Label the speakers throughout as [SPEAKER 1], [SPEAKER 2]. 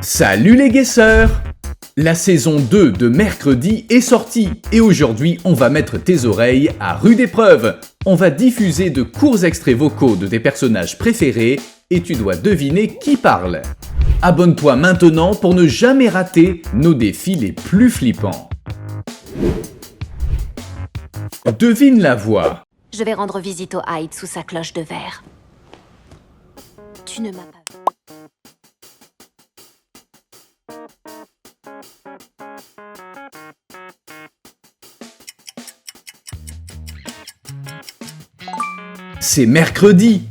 [SPEAKER 1] Salut les guesseurs! La saison 2 de Mercredi est sortie et aujourd'hui on va mettre tes oreilles à rude épreuve. On va diffuser de courts extraits vocaux de tes personnages préférés et tu dois deviner qui parle. Abonne-toi maintenant pour ne jamais rater nos défis les plus flippants. Devine la voix.
[SPEAKER 2] Je vais rendre visite au Hyde sous sa cloche de verre. Tu ne m'as pas vu.
[SPEAKER 1] C'est mercredi.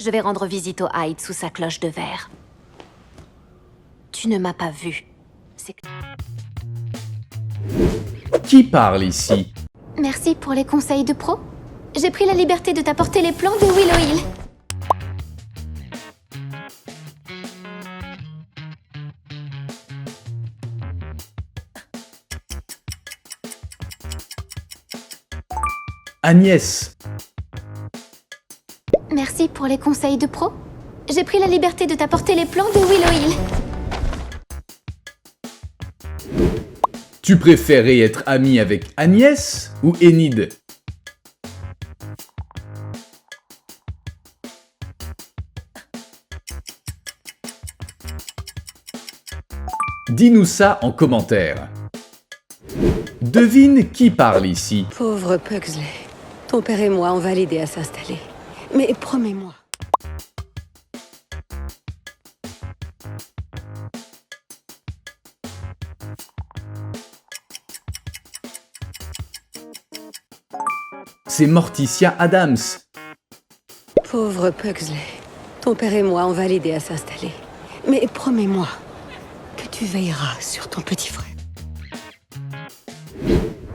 [SPEAKER 2] Je vais rendre visite au Hyde sous sa cloche de verre. Tu ne m'as pas vu. C'est...
[SPEAKER 1] Qui parle ici?
[SPEAKER 2] Merci pour les conseils de pro. J'ai pris la liberté de t'apporter les plans de Willow Hill.
[SPEAKER 1] Agnès.
[SPEAKER 2] Merci pour les conseils de pro. J'ai pris la liberté de t'apporter les plans de Willow Hill.
[SPEAKER 1] Tu préférais être ami avec Agnès ou Enid? Dis-nous ça en commentaire. Devine qui parle ici.
[SPEAKER 3] Pauvre Pugsley. Ton père et moi, on va l'aider à s'installer. Mais promets-moi.
[SPEAKER 1] C'est Morticia Addams.
[SPEAKER 3] Pauvre Pugsley. Ton père et moi, on va l'aider à s'installer. Mais promets-moi que tu veilleras sur ton petit frère.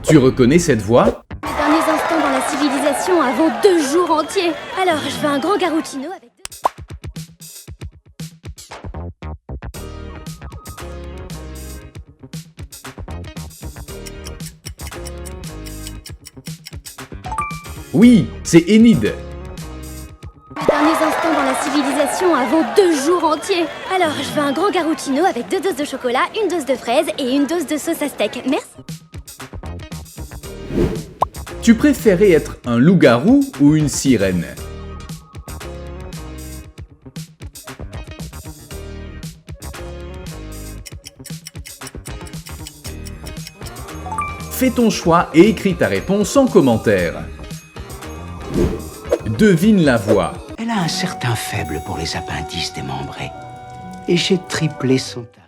[SPEAKER 1] Tu reconnais cette voix?
[SPEAKER 2] Les derniers instants dans la civilisation avant 2 jours entiers. Alors, je veux un grand garrottino avec 2...
[SPEAKER 1] Oui, c'est Enid.
[SPEAKER 2] Les derniers instants dans la civilisation avant 2 jours entiers. Alors, je veux un grand garrottino avec 2 doses de chocolat, 1 dose de fraise et 1 dose de sauce à steak. Merci.
[SPEAKER 1] Tu préférais être un loup-garou ou une sirène? Fais ton choix et écris ta réponse en commentaire. Devine la voix.
[SPEAKER 4] Elle a un certain faible pour les appendices démembrés. Et j'ai triplé son tarif.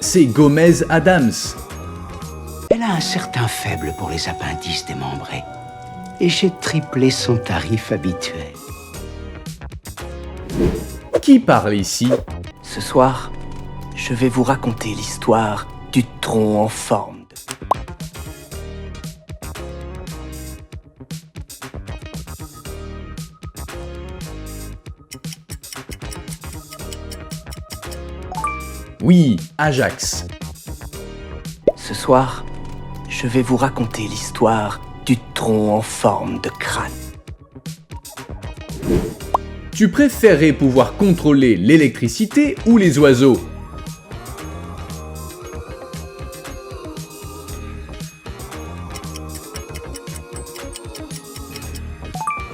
[SPEAKER 1] C'est Gomez Addams.
[SPEAKER 4] Elle a un certain faible pour les appendices démembrés. Et j'ai triplé son tarif habituel.
[SPEAKER 1] Qui parle ici?
[SPEAKER 5] Ce soir, je vais vous raconter l'histoire du tronc en forme de...
[SPEAKER 1] Oui, Ajax.
[SPEAKER 5] Ce soir, je vais vous raconter l'histoire du tronc en forme de crâne.
[SPEAKER 1] Tu préférais pouvoir contrôler l'électricité ou les oiseaux?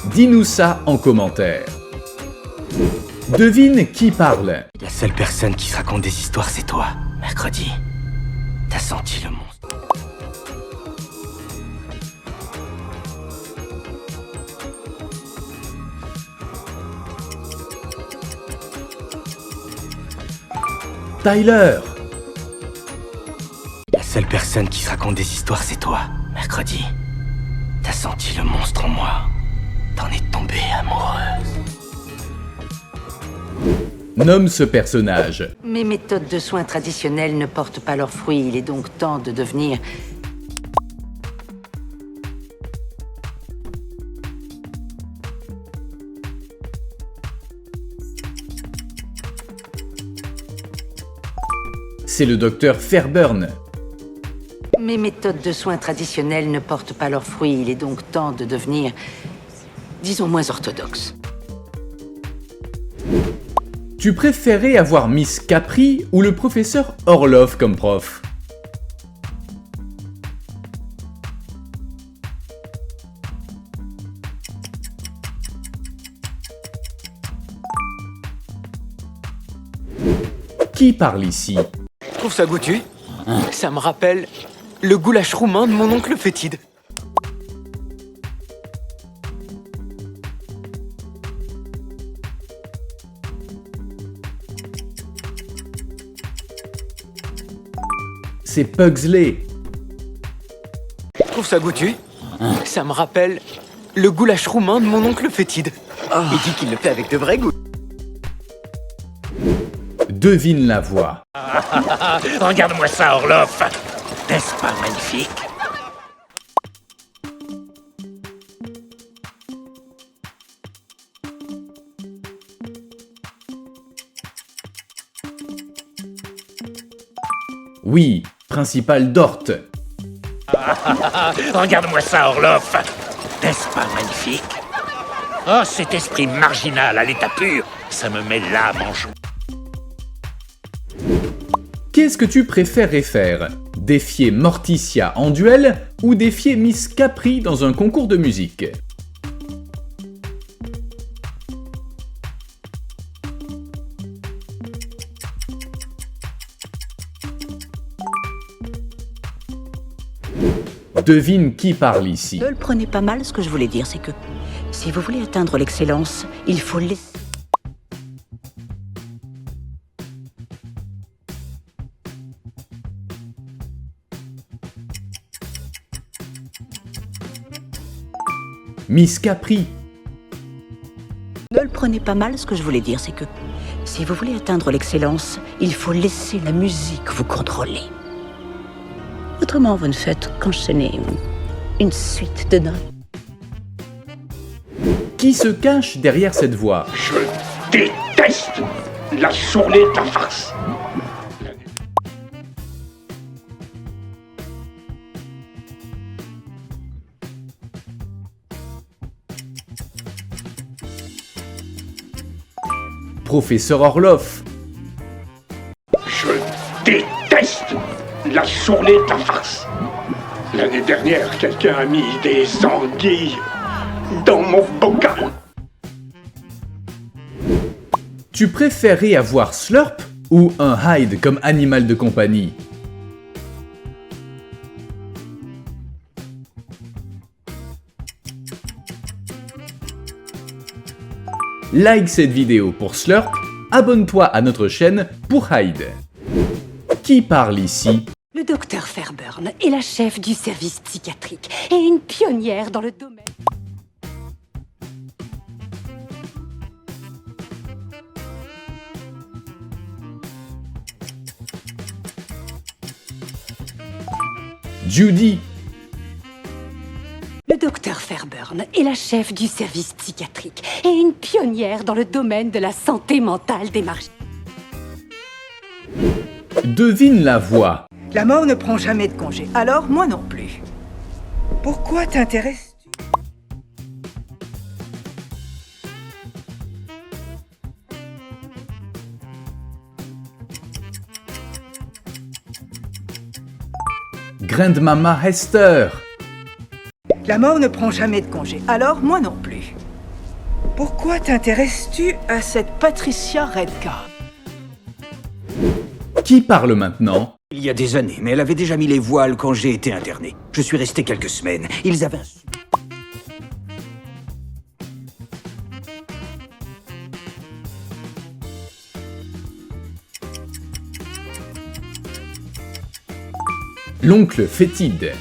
[SPEAKER 1] Dis-nous ça en commentaire. Devine qui parle.
[SPEAKER 5] La seule personne qui se raconte des histoires, c'est toi. Mercredi, t'as senti le monstre.
[SPEAKER 1] Tyler.
[SPEAKER 5] La seule personne qui se raconte des histoires, c'est toi. Mercredi, t'as senti le monstre en moi. T'en es tombée amoureuse.
[SPEAKER 1] Nomme ce personnage.
[SPEAKER 6] Mes méthodes de soins traditionnelles ne portent pas leurs fruits. Il est donc temps de devenir...
[SPEAKER 1] c'est le docteur Fairburn.
[SPEAKER 6] Mes méthodes de soins traditionnelles ne portent pas leurs fruits. Il est donc temps de devenir, disons, moins orthodoxe.
[SPEAKER 1] Tu préférais avoir Miss Capri ou le professeur Orloff comme prof? Qui parle ici?
[SPEAKER 7] Je trouve ça goûtu. Ça me rappelle le goulash roumain de mon oncle fétide.
[SPEAKER 1] C'est Pugsley.
[SPEAKER 7] Je trouve ça goûtu. Ça me rappelle le goulash roumain de mon oncle fétide. Il dit qu'il le fait avec de vrais goûts.
[SPEAKER 1] Devine la voix.
[SPEAKER 5] Regarde-moi ça, Orloff. N'est-ce pas magnifique?
[SPEAKER 1] Oui, principal Dort.
[SPEAKER 5] Regarde-moi ça, Orloff. N'est-ce pas magnifique? Oh, cet esprit marginal à l'état pur, ça me met l'âme en joie.
[SPEAKER 1] Qu'est-ce que tu préférerais faire? Défier Morticia en duel ou défier Miss Capri dans un concours de musique? Devine qui parle ici.
[SPEAKER 8] Ne le prenez pas mal, ce que je voulais dire, c'est que si vous voulez atteindre l'excellence, il faut laisser...
[SPEAKER 1] Miss Capri.
[SPEAKER 8] Ne le prenez pas mal, ce que je voulais dire, c'est que si vous voulez atteindre l'excellence, il faut laisser la musique vous contrôler. Autrement, vous ne faites qu'enchaîner une suite de notes.
[SPEAKER 1] Qui se cache derrière cette voix?
[SPEAKER 5] Je déteste la journée de la farce.
[SPEAKER 1] Professeur Orloff.
[SPEAKER 5] Je déteste la journée de la farce. L'année dernière, quelqu'un a mis des anguilles dans mon bocal.
[SPEAKER 1] Tu préférais avoir Slurp ou un Hyde comme animal de compagnie? Like cette vidéo pour Slurp, abonne-toi à notre chaîne pour Hyde. Qui parle ici?
[SPEAKER 3] Le docteur Fairburn est la chef du service psychiatrique et une pionnière dans le domaine.
[SPEAKER 1] Judy.
[SPEAKER 3] Le docteur Fairburn est la chef du service psychiatrique et une pionnière dans le domaine de la santé mentale des marginaux.
[SPEAKER 1] Devine la voix.
[SPEAKER 9] La mort ne prend jamais de congé, alors moi non plus. Pourquoi t'intéresses-tu?
[SPEAKER 1] Grandmama Hester.
[SPEAKER 9] La mort ne prend jamais de congé, alors moi non plus. Pourquoi t'intéresses-tu à cette Patricia Redcar?
[SPEAKER 1] Qui parle maintenant?
[SPEAKER 4] Il y a des années, mais elle avait déjà mis les voiles quand j'ai été interné. Je suis resté quelques semaines. Ils avaient un...
[SPEAKER 1] L'oncle fétide.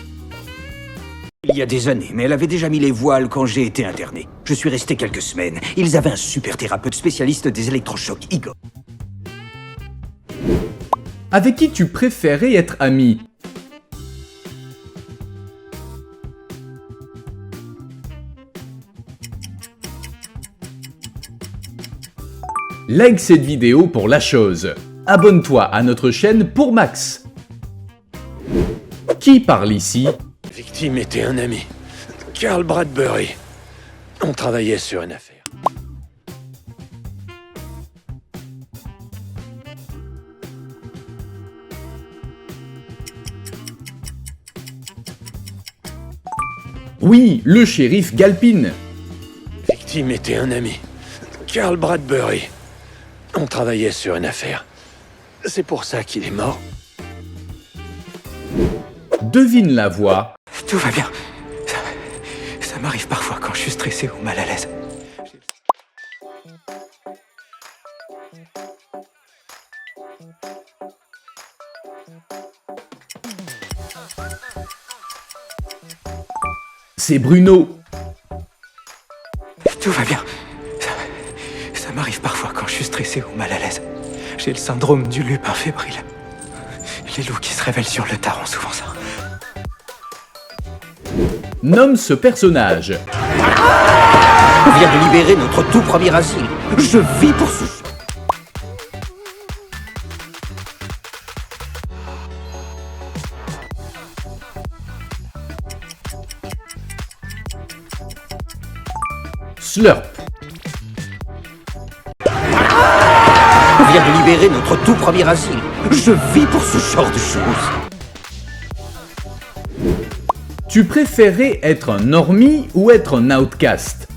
[SPEAKER 4] Il y a des années, mais elle avait déjà mis les voiles quand j'ai été interné. Je suis resté quelques semaines. Ils avaient un super thérapeute spécialiste des électrochocs, Igor.
[SPEAKER 1] Avec qui tu préférais être ami? Like cette vidéo pour la chose. Abonne-toi à notre chaîne pour Max. Qui Qui parle ici?
[SPEAKER 10] Victime était un ami, Carl Bradbury. On travaillait sur une affaire.
[SPEAKER 1] Oui, le shérif Galpin.
[SPEAKER 10] Victime était un ami, Carl Bradbury. On travaillait sur une affaire. C'est pour ça qu'il est mort.
[SPEAKER 1] Devine la voix.
[SPEAKER 7] Tout va bien. Ça m'arrive parfois quand je suis stressé ou mal à l'aise.
[SPEAKER 1] C'est Bruno.
[SPEAKER 7] Tout va bien. Ça m'arrive parfois quand je suis stressé ou mal à l'aise. J'ai le syndrome du lupin fébrile. Les loups qui se révèlent sur le tard ont souvent ça.
[SPEAKER 1] Nomme ce personnage.
[SPEAKER 4] On vient de libérer notre tout premier asile. Je vis pour ce...
[SPEAKER 1] Slurp.
[SPEAKER 4] On vient de libérer notre tout premier asile. Je vis pour ce genre de choses.
[SPEAKER 1] Tu préférais être un normie ou être un outcast?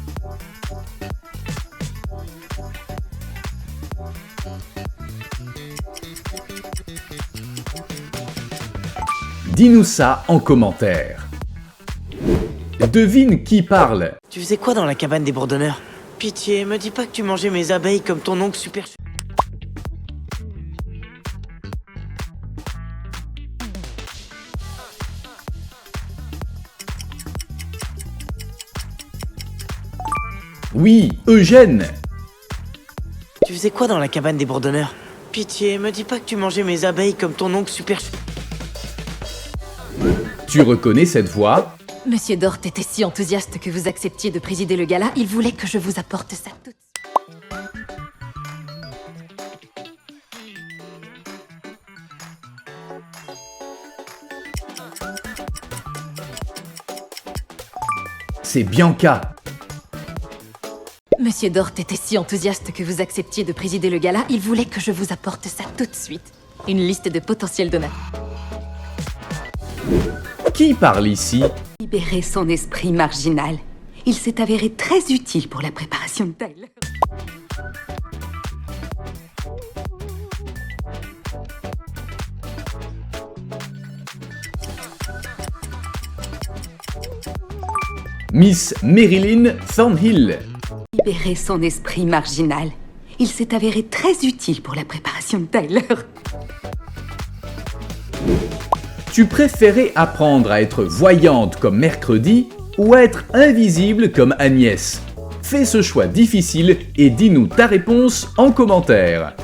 [SPEAKER 1] Dis-nous ça en commentaire. Devine qui parle.
[SPEAKER 11] Tu faisais quoi dans la cabane des bourdonneurs? Pitié, me dis pas que tu mangeais mes abeilles comme ton oncle super...
[SPEAKER 1] Oui, Eugène.
[SPEAKER 11] Tu faisais quoi dans la cabane des bourdonneurs? Pitié, me dis pas que tu mangeais mes abeilles comme ton oncle super...
[SPEAKER 1] Tu reconnais cette voix?
[SPEAKER 12] Monsieur Dort était si enthousiaste que vous acceptiez de présider le gala, il voulait que je vous apporte ça tout de suite.
[SPEAKER 1] C'est Bianca.
[SPEAKER 12] Monsieur Dort était si enthousiaste que vous acceptiez de présider le gala, il voulait que je vous apporte ça tout de suite. Une liste de potentiels donateurs.
[SPEAKER 1] Qui parle ici?
[SPEAKER 8] Libérer son esprit marginal. Il s'est avéré très utile pour la préparation de Tyler.
[SPEAKER 1] Miss Marilyn Thornhill.
[SPEAKER 8] Libérer son esprit marginal. Il s'est avéré très utile pour la préparation de Tyler.
[SPEAKER 1] Tu préférais apprendre à être voyante comme Mercredi ou à être invisible comme Agnès? Fais ce choix difficile et dis-nous ta réponse en commentaire.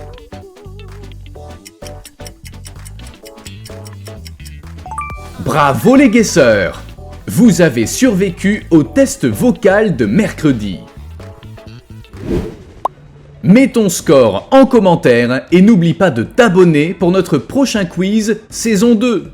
[SPEAKER 1] Bravo les guesseurs! Vous avez survécu au test vocal de Mercredi. Mets ton score en commentaire et n'oublie pas de t'abonner pour notre prochain quiz saison 2.